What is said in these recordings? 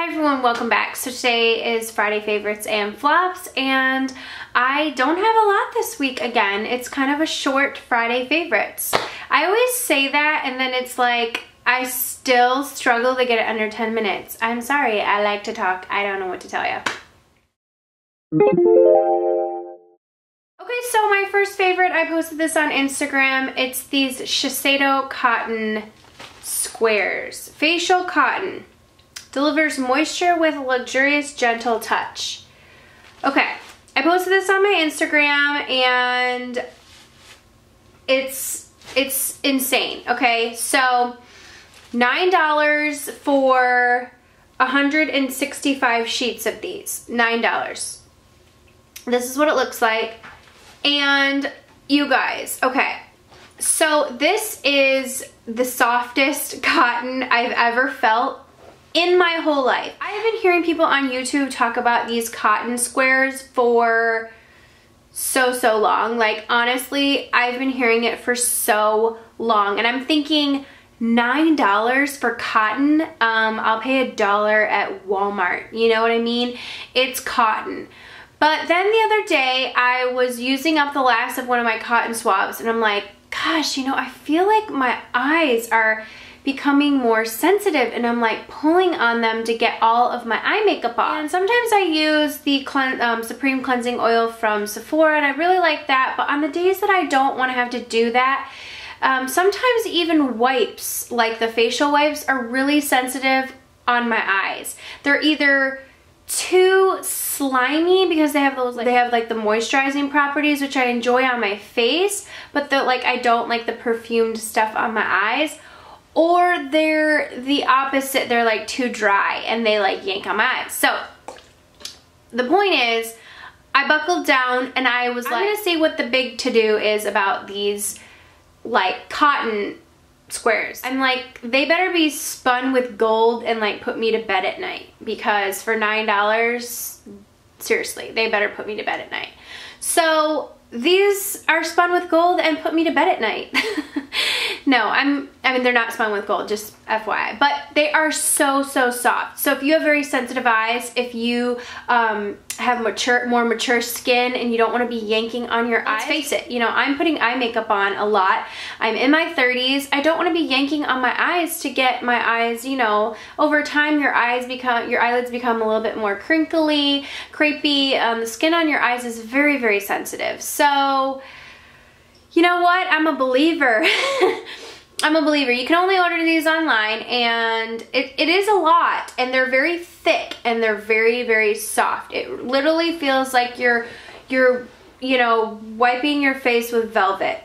everyone, welcome back. So today is Friday favorites and flops, and I don't have a lot this week again. It's kind of a short Friday favorites. I always say that and then it's like I still struggle to get it under 10 minutes. I'm sorry, I like to talk. I don't know what to tell you. Okay, so my first favorite, I posted this on Instagram. It's these Shiseido cotton squares. Facial cotton. Delivers moisture with a luxurious, gentle touch. Okay, I posted this on my Instagram and it's insane. Okay, so $9 for 165 sheets of these. $9. This is what it looks like. And you guys, okay, so this is the softest cotton I've ever felt in my whole life. I have been hearing people on YouTube talk about these cotton squares for so long. Like, honestly, I've been hearing it for so long, and I'm thinking $9 for cotton. I'll pay $1 at Walmart. You know what I mean? It's cotton. But then the other day, I was using up the last of one of my cotton swabs, and I'm like, gosh, you know, I feel like my eyes are becoming more sensitive, and I'm like pulling on them to get all of my eye makeup off. And sometimes I use the Supreme Cleansing Oil from Sephora, and I really like that, but on the days that I don't want to have to do that, sometimes even wipes, like the facial wipes, are really sensitive on my eyes. They're either too slimy because they have those, like, the moisturizing properties, which I enjoy on my face, but I don't like the perfumed stuff on my eyes, or they're the opposite. They're like too dry and they like yank on my eyes. So the point is, I buckled down and I was like, I'm gonna see what the big to-do is about these like cotton squares. I'm like, they better be spun with gold and like put me to bed at night, because for $9, seriously, they better put me to bed at night. So these are spun with gold and put me to bed at night. No, I mean, they're not spun with gold, just FYI, but they are so soft. So if you have very sensitive eyes, if you have more mature skin and you don't want to be yanking on your eyes, let's face it, you know, I'm putting eye makeup on a lot. I'm in my 30s. I don't want to be yanking on my eyes to get my eyes, you know, over time your eyelids become a little bit more crinkly, crepey. The skin on your eyes is very sensitive. So you know what? I'm a believer. I'm a believer. You can only order these online, and it is a lot, and they're very thick and they're very soft. It literally feels like you're you know, wiping your face with velvet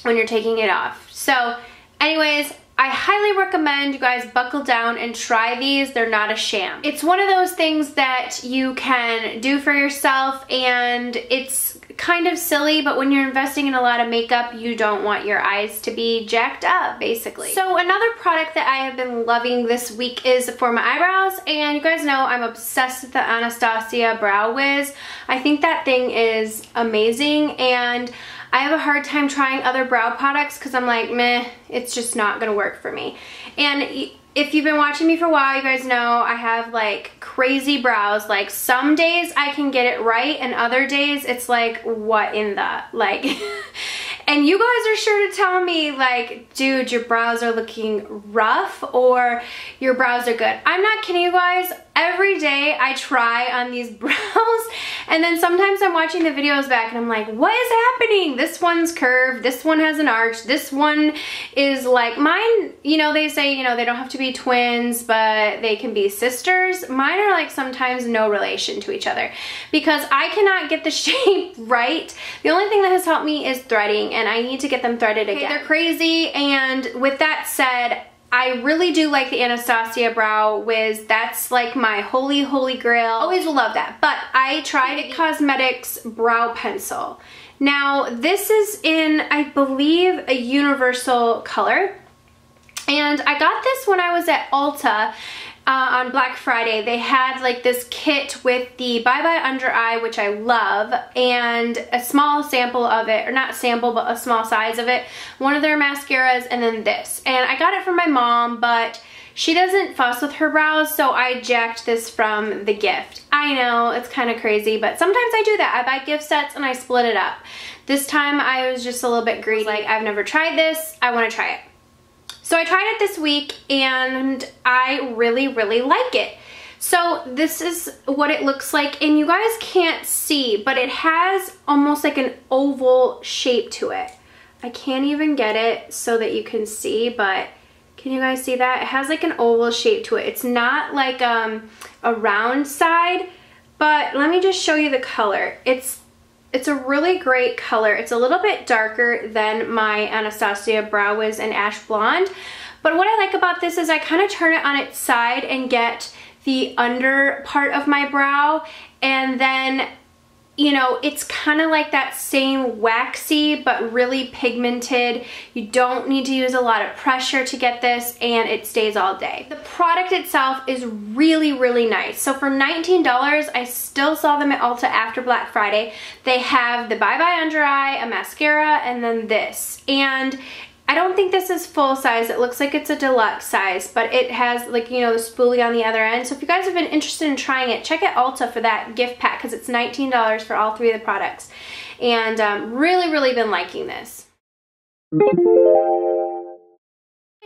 when you're taking it off. So anyways, I highly recommend you guys buckle down and try these. They're not a sham. It's one of those things that you can do for yourself, and it's kind of silly, but when you're investing in a lot of makeup, you don't want your eyes to be jacked up, basically. So another product that I have been loving this week is for my eyebrows, and you guys know I'm obsessed with the Anastasia Brow Wiz. I think that thing is amazing, and I have a hard time trying other brow products because I'm like, meh, it's just not gonna work for me. And if you've been watching me for a while, you guys know I have like crazy brows. Like, some days I can get it right, and other days it's like, what in the, like, and you guys are sure to tell me like, dude, your brows are looking rough or your brows are good. I'm not kidding you guys. Every day I try on these brows, and then sometimes I'm watching the videos back and I'm like, what is happening? This one's curved, this one has an arch, this one is like, mine, you know, they say, you know, they don't have to be twins, but they can be sisters. Mine are like sometimes no relation to each other because I cannot get the shape right. The only thing that has helped me is threading, and I need to get them threaded again. They're crazy, and with that said, I really do like the Anastasia Brow Wiz. That's like my holy grail. Always will love that. But I tried It Cosmetics Brow Pencil. Now, this is in, I believe, a universal color. And I got this when I was at Ulta on Black Friday. They had like this kit with the Bye Bye Under Eye, which I love, and a small sample of it, or not sample, but a small size of it, one of their mascaras, and then this. And I got it from my mom, but She doesn't fuss with her brows, so I jacked this from the gift. I know, it's kind of crazy, but sometimes I do that. I buy gift sets and I split it up. This time I was just a little bit greedy. Like, I've never tried this, I want to try it. So I tried it this week and I really, really like it. So this is what it looks like, and you guys can't see, but it has almost like an oval shape to it. I can't even get it so that you can see, but can you guys see that? It has like an oval shape to it. It's not like a round side, but let me just show you the color. It's a really great color. It's a little bit darker than my Anastasia Brow Wiz in Ash Blonde, but what I like about this is I kind of turn it on its side and get the under part of my brow, and then, you know, it's kind of like that same waxy but really pigmented. You don't need to use a lot of pressure to get this, and it stays all day. The product itself is really, really nice. So for $19, I still saw them at Ulta after Black Friday. They have the Bye Bye Under Eye, a mascara, and then this. And I don't think this is full size. It looks like it's a deluxe size, but it has, like, you know, the spoolie on the other end. So if you guys have been interested in trying it, check out Ulta for that gift pack, because it's $19 for all 3 of the products. And really, really been liking this. Okay,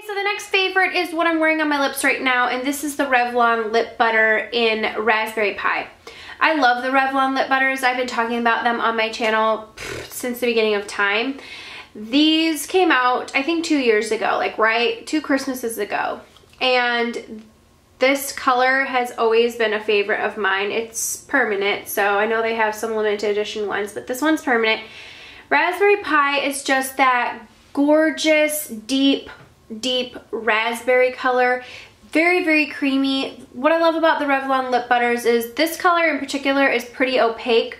so the next favorite is what I'm wearing on my lips right now, and this is the Revlon Lip Butter in Raspberry Pie. I love the Revlon lip butters. I've been talking about them on my channel since the beginning of time. These came out, I think, 2 years ago, like right 2 Christmases ago. And this color has always been a favorite of mine. It's permanent, so I know they have some limited edition ones, but this one's permanent. Raspberry Pie is just that gorgeous, deep, deep raspberry color. Very, very creamy. What I love about the Revlon lip butters is this color in particular is pretty opaque,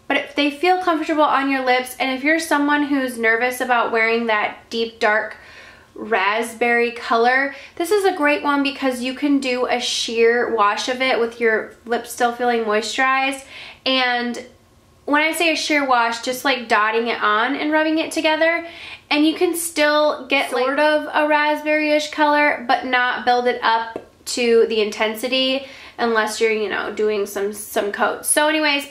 but they feel comfortable on your lips. And if you're someone who's nervous about wearing that deep, dark raspberry color, this is a great one because you can do a sheer wash of it with your lips still feeling moisturized. And when I say a sheer wash, just like dotting it on and rubbing it together, and you can still get sort of a raspberry-ish color, but not build it up to the intensity unless you're, you know, doing some coats. So anyways,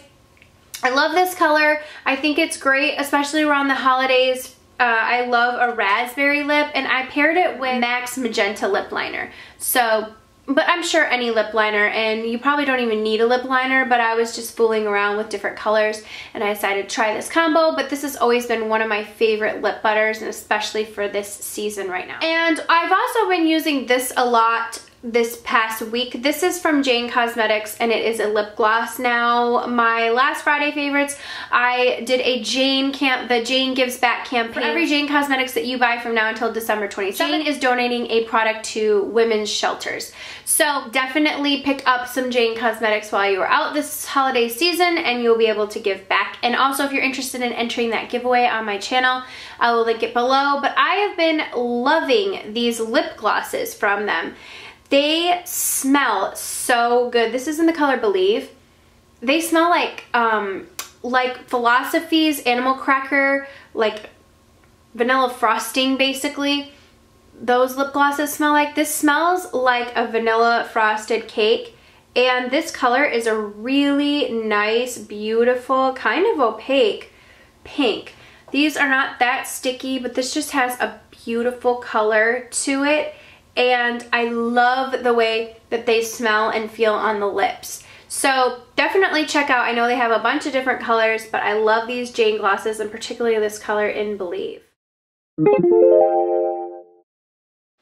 I love this color. I think it's great, especially around the holidays. I love a raspberry lip, and I paired it with MAC's Magenta lip liner. So, but I'm sure any lip liner, and you probably don't even need a lip liner, but I was just fooling around with different colors, and I decided to try this combo. But this has always been one of my favorite lip butters, and especially for this season right now. And I've also been using this a lot this past week. This is from Jane Cosmetics, and it is a lip gloss. Now, my last Friday favorites, I did a the Jane Gives Back campaign. For every Jane Cosmetics that you buy from now until December 27th, Jane is donating a product to women's shelters. So definitely pick up some Jane Cosmetics while you are out this holiday season, and you'll be able to give back. And also, if you're interested in entering that giveaway on my channel, I will link it below. But I have been loving these lip glosses from them. They smell so good. This is in the color Believe. They smell like Philosophy's Animal Cracker, like vanilla frosting, basically. Those lip glosses smell like. This smells like a vanilla frosted cake. And this color is a really nice, beautiful, kind of opaque pink. These are not that sticky, but this just has a beautiful color to it. And I love the way that they smell and feel on the lips. So definitely check out. I know they have a bunch of different colors, but I love these Jane glosses, and particularly this color in Believe.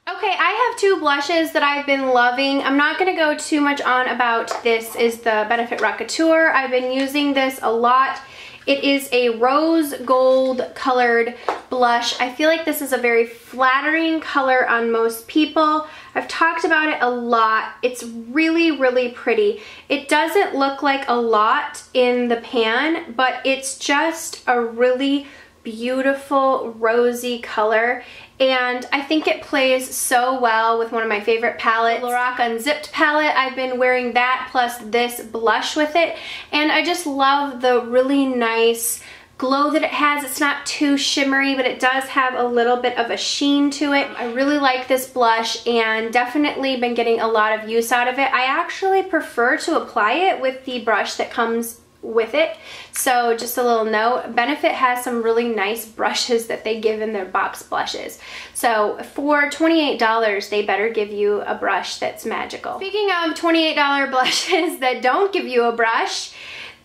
Okay, I have 2 blushes that I've been loving. I'm not going to go too much on about this. Is the Benefit Rockateur. I've been using this a lot. It is a rose gold colored blush. I feel like this is a very flattering color on most people. I've talked about it a lot. It's really, really pretty. It doesn't look like a lot in the pan, but it's just a really beautiful rosy color. And I think it plays so well with one of my favorite palettes, Lorac Unzipped palette. I've been wearing that plus this blush with it. And I just love the really nice glow that it has. It's not too shimmery, but it does have a little bit of a sheen to it. I really like this blush and definitely been getting a lot of use out of it. I actually prefer to apply it with the brush that comes with it. So just a little note, Benefit has some really nice brushes that they give in their box blushes. So for $28, they better give you a brush that's magical. Speaking of $28 blushes that don't give you a brush,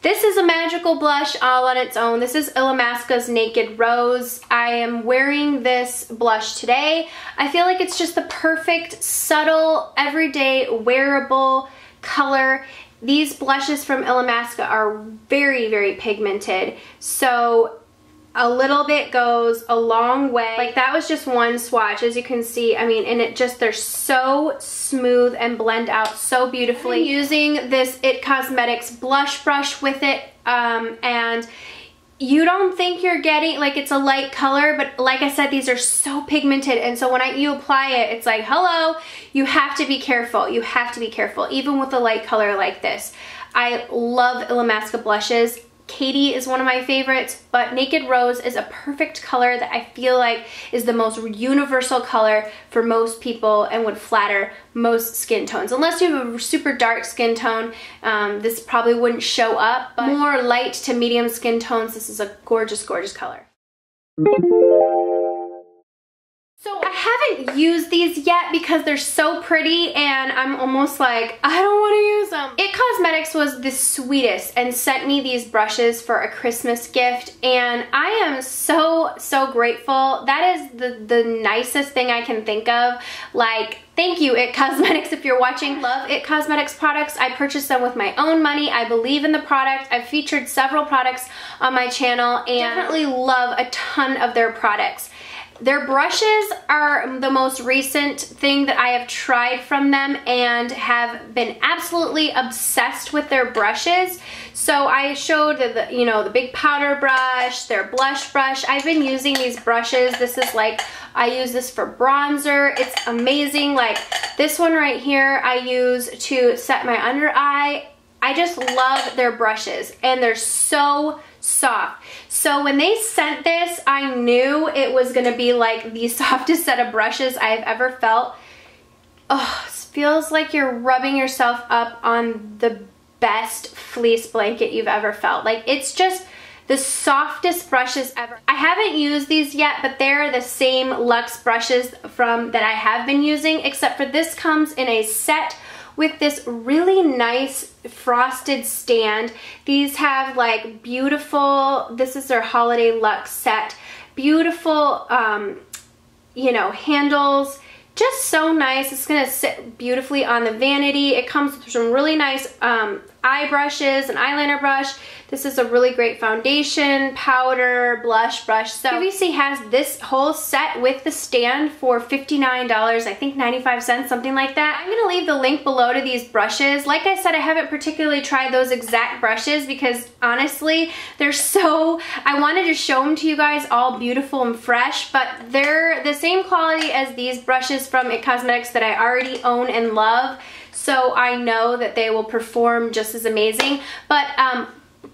this is a magical blush all on its own. This is Illamasqua's Naked Rose. I am wearing this blush today. I feel like it's just the perfect, subtle, everyday, wearable color. These blushes from Illamasqua are very, very pigmented. So a little bit goes a long way. Like that was just one swatch, as you can see. I mean, and it just, they're so smooth and blend out so beautifully. I'm using this IT Cosmetics blush brush with it, and you don't think you're getting, like it's a light color, but like I said, these are so pigmented, and so when you apply it, it's like, hello, you have to be careful. You have to be careful, even with a light color like this. I love Illamasqua blushes. Katie is one of my favorites, but Naked Rose is a perfect color that I feel like is the most universal color for most people and would flatter most skin tones. Unless you have a super dark skin tone, this probably wouldn't show up, but more light to medium skin tones, this is a gorgeous, gorgeous color. So I haven't used these yet because they're so pretty and I'm almost like, I don't want to use them. IT Cosmetics was the sweetest and sent me these brushes for a Christmas gift, and I am so, so grateful. That is the nicest thing I can think of. Like, thank you, IT Cosmetics, if you're watching. Love IT Cosmetics products. I purchased them with my own money. I believe in the product. I've featured several products on my channel and definitely love a ton of their products. Their brushes are the most recent thing that I have tried from them and have been absolutely obsessed with their brushes. So I showed the big powder brush, their blush brush. I've been using these brushes. This is like, I use this for bronzer. It's amazing. Like this one right here I use to set my under eye. I just love their brushes and they're so soft. So when they sent this, I knew it was gonna be like the softest set of brushes I've ever felt. Oh, it feels like you're rubbing yourself up on the best fleece blanket you've ever felt. Like it's just the softest brushes ever. I haven't used these yet, but they're the same Luxe brushes that I have been using, except for this comes in a set with this really nice frosted stand. These have like beautiful, this is their Holiday Luxe set, beautiful, handles, just so nice. It's gonna sit beautifully on the vanity. It comes with some really nice eye brushes, an eyeliner brush. This is a really great foundation, powder, blush brush. So QVC has this whole set with the stand for $59, I think 95 cents, something like that. I'm gonna leave the link below to these brushes. Like I said, I haven't particularly tried those exact brushes because honestly, they're so, I wanted to show them to you guys all beautiful and fresh, but they're the same quality as these brushes from IT Cosmetics that I already own and love. So I know that they will perform just as amazing, but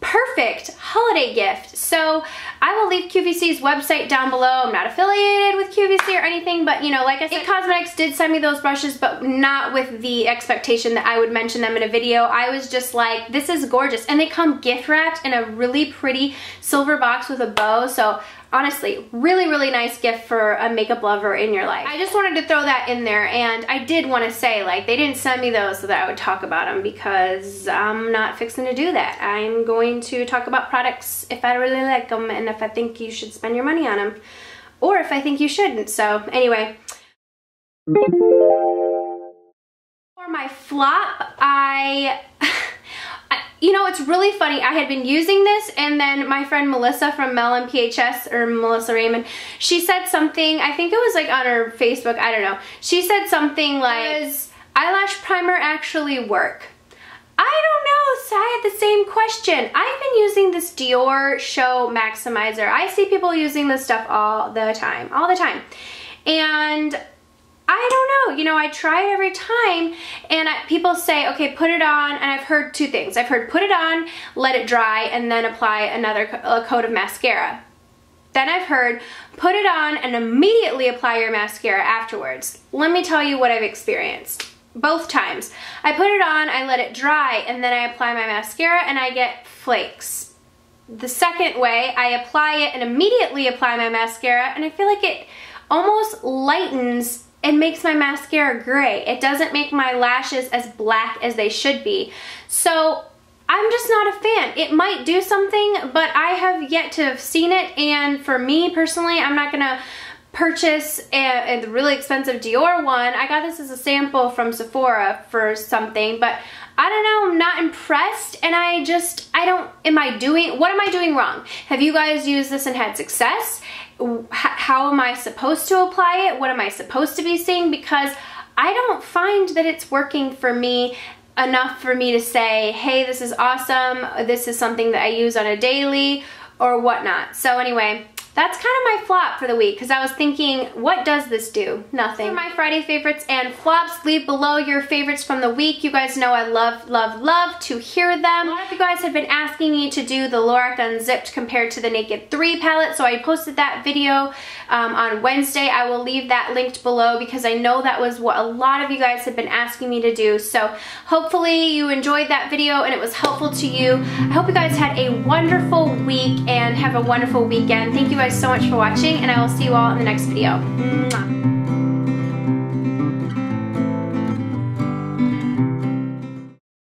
perfect holiday gift. So I will leave QVC's website down below. I'm not affiliated with QVC or anything, but like I said, IT Cosmetics did send me those brushes, but not with the expectation that I would mention them in a video. I was just like, this is gorgeous. And they come gift wrapped in a really pretty silver box with a bow. So honestly, really, really nice gift for a makeup lover in your life. I just wanted to throw that in there, and I did want to say, like, they didn't send me those so that I would talk about them because I'm not fixing to do that. I'm going to talk about products if I really like them and if I think you should spend your money on them, or if I think you shouldn't. So anyway. For my flop, it's really funny. I had been using this, and then my friend Melissa from Mel and PHS, or Melissa Raymond, she said something, I think it was like on her Facebook, I don't know. She said something like, does eyelash primer actually work? I don't know, so I had the same question. I've been using this Dior Show Maximizer. I see people using this stuff all the time. And I don't know, you know, I try it every time, and people say, okay, put it on, and I've heard two things. I've heard put it on, let it dry, and then apply another coat of mascara. Then I've heard put it on and immediately apply your mascara afterwards. Let me tell you what I've experienced. Both times. I put it on, I let it dry, and then I apply my mascara and I get flakes. The second way, I apply it and immediately apply my mascara, and I feel like it almost lightens and makes my mascara gray. It doesn't make my lashes as black as they should be. So I'm just not a fan. It might do something, but I have yet to have seen it, and for me personally, I'm not gonna purchase a really expensive Dior one. I got this as a sample from Sephora for something, but I don't know, I'm not impressed, and what am I doing wrong? Have you guys used this and had success? How am I supposed to apply it? What am I supposed to be seeing? Because I don't find that it's working for me enough for me to say, hey, this is awesome, this is something that I use on a daily, or whatnot. So anyway, that's kind of my flop for the week, because I was thinking, what does this do? Nothing. For my Friday favorites and flops, leave below your favorites from the week. You guys know I love, love, love to hear them. A lot of you guys have been asking me to do the Lorac Unzipped compared to the Naked 3 palette, so I posted that video on Wednesday. I will leave that linked below because I know that was what a lot of you guys have been asking me to do. So hopefully you enjoyed that video and it was helpful to you. I hope you guys had a wonderful week and have a wonderful weekend. Thank you guys so much for watching, and I will see you all in the next video. Mwah.